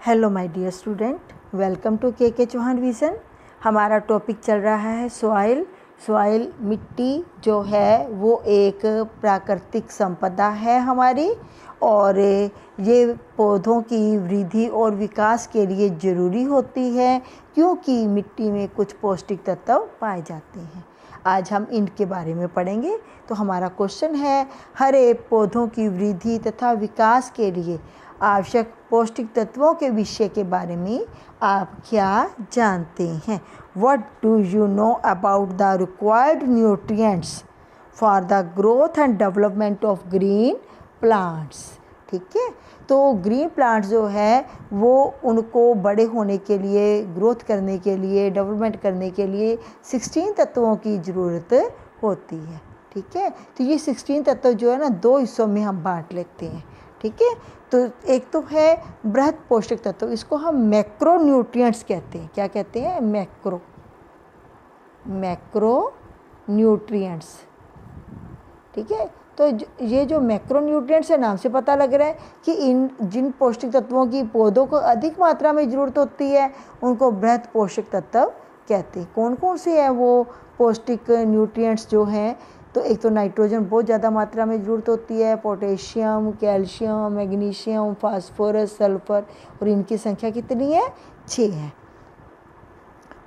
Hello my dear student, welcome to K Chauhan vision. हमारा topic चल रहा है सॉइल मिट्टी जो है वो एक प्राकृतिक संपदा है हमारी, और ये पौधों की वृद्धि और विकास के लिए ज़रूरी होती है क्योंकि मिट्टी में कुछ पौष्टिक तत्व पाए जाते हैं। आज हम इनके बारे में पढ़ेंगे। तो हमारा क्वेश्चन है, हरे पौधों की वृद्धि तथा विकास के लिए आवश्यक पौष्टिक तत्वों के विषय के बारे में आप क्या जानते हैं? What do you know about the required nutrients for the growth and development of green plants. ठीक है, तो ग्रीन प्लांट्स जो है वो उनको बड़े होने के लिए, ग्रोथ करने के लिए, डेवलपमेंट करने के लिए 16 तत्वों की ज़रूरत होती है। ठीक है, तो ये 16 तत्व जो है ना, दो हिस्सों में हम बांट लेते हैं। ठीक है, तो एक तो है बृहद पोषक तत्व, इसको हम मैक्रो न्यूट्रिएंट्स कहते हैं। क्या कहते हैं? Macro nutrients. ठीक है, तो ये जो मैक्रो न्यूट्रिएंट्स है, नाम से पता लग रहा है कि इन जिन पौष्टिक तत्वों की पौधों को अधिक मात्रा में ज़रूरत होती है उनको बृहद पोषक तत्व कहते हैं। कौन कौन से हैं वो पौष्टिक न्यूट्रिएंट्स जो हैं? तो एक तो नाइट्रोजन बहुत ज़्यादा मात्रा में ज़रूरत होती है, potassium, calcium, magnesium, phosphorus, sulphur, और इनकी संख्या कितनी है? 6 है।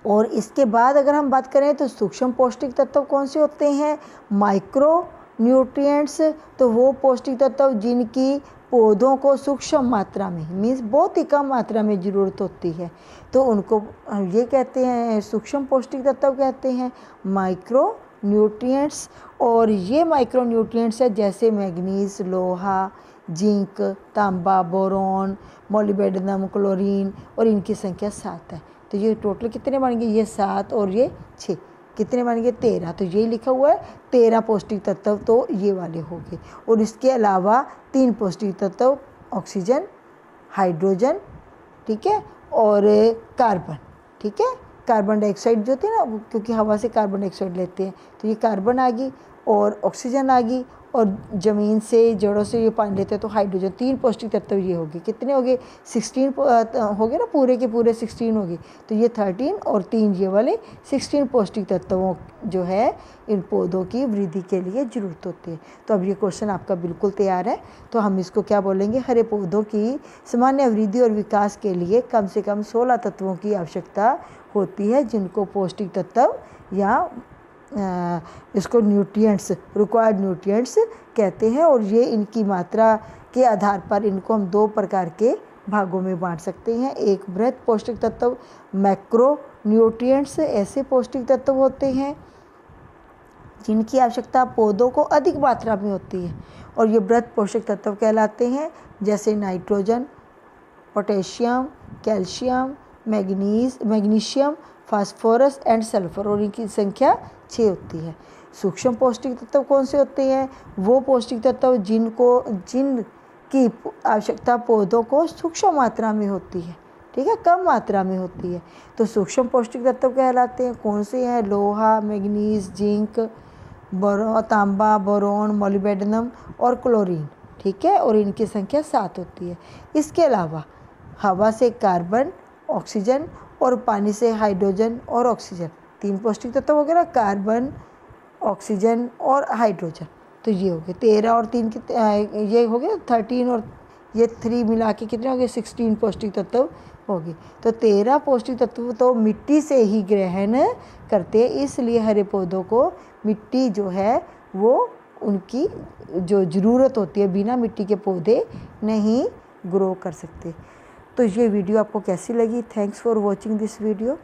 और इसके बाद अगर हम बात करें तो सूक्ष्म पौष्टिक तत्व कौन से होते हैं? माइक्रो न्यूट्रिएंट्स, तो वो पौष्टिक तत्व जिनकी पौधों को सूक्ष्म मात्रा में, मीन्स बहुत ही कम मात्रा में ज़रूरत होती है, तो उनको ये कहते हैं, सूक्ष्म पौष्टिक तत्व कहते हैं, माइक्रो न्यूट्रिएंट्स। और ये माइक्रो न्यूट्रिएंट्स है जैसे मैग्नीज, लोहा, जिंक, तांबा, बोरॉन, मोलिब्डेनम, क्लोरीन, और इनकी संख्या 7 है। तो ये टोटल कितने बन गए? ये 7 और ये 6, कितने बन गए? 13। तो ये लिखा हुआ है 13 पौष्टिक तत्व, तो ये वाले हो गए। और इसके अलावा 3 पौष्टिक तत्व, ऑक्सीजन, हाइड्रोजन, ठीक है, और कार्बन। ठीक है, कार्बन डाइऑक्साइड जो होती है ना, क्योंकि हवा से कार्बन डाइऑक्साइड लेते हैं, तो ये कार्बन आ गई और ऑक्सीजन आ गई, और ज़मीन से, जड़ों से ये पानी लेते हैं तो हाइड्रोजन। 3 पौष्टिक तत्व ये हो गए। कितने हो गए? 16 हो गए ना, पूरे के पूरे 16 हो गए। तो ये 13 और 3 ये वाले 16 पौष्टिक तत्वों जो है इन पौधों की वृद्धि के लिए ज़रूरत होती है। तो अब ये क्वेश्चन आपका बिल्कुल तैयार है, तो हम इसको क्या बोलेंगे? हरे पौधों की सामान्य वृद्धि और विकास के लिए कम से कम 16 तत्वों की आवश्यकता होती है, जिनको पौष्टिक तत्व या इसको न्यूट्रिएंट्स, रिक्वायर्ड न्यूट्रिएंट्स कहते हैं। और ये इनकी मात्रा के आधार पर इनको हम 2 प्रकार के भागों में बांट सकते हैं। एक बृहद पौष्टिक तत्व, मैक्रो न्यूट्रिएंट्स, ऐसे पौष्टिक तत्व होते हैं जिनकी आवश्यकता पौधों को अधिक मात्रा में होती है, और ये बृहद पोषक तत्व कहलाते हैं, जैसे nitrogen, potassium, calcium, magnesium, phosphorus and sulphur, और इनकी संख्या 6 होती है। सूक्ष्म पौष्टिक तत्व कौन से होते हैं? वो पौष्टिक तत्व जिनकी आवश्यकता पौधों को सूक्ष्म मात्रा में होती है। ठीक है, कम मात्रा में होती है, तो सूक्ष्म पौष्टिक तत्व कहलाते हैं। कौन से हैं? लोहा, मैग्नीज, जिंक, तांबा, बोरॉन, मोलिब्डेनम और क्लोरीन। ठीक है, और इनकी संख्या 7 होती है। इसके अलावा हवा से कार्बन, ऑक्सीजन, और पानी से हाइड्रोजन और ऑक्सीजन, 3 पौष्टिक तत्व हो गए ना, कार्बन, ऑक्सीजन और हाइड्रोजन। तो ये हो गए 13 और 3 ये हो गए 13, और ये 3 मिला के कितने हो गए? 16 पौष्टिक तत्व हो गए। तो 13 पौष्टिक तत्व तो मिट्टी से ही ग्रहण करते हैं, इसलिए हरे पौधों को मिट्टी जो है वो उनकी जो ज़रूरत होती है, बिना मिट्टी के पौधे नहीं ग्रो कर सकते। तो ये वीडियो आपको कैसी लगी? Thanks for watching this video.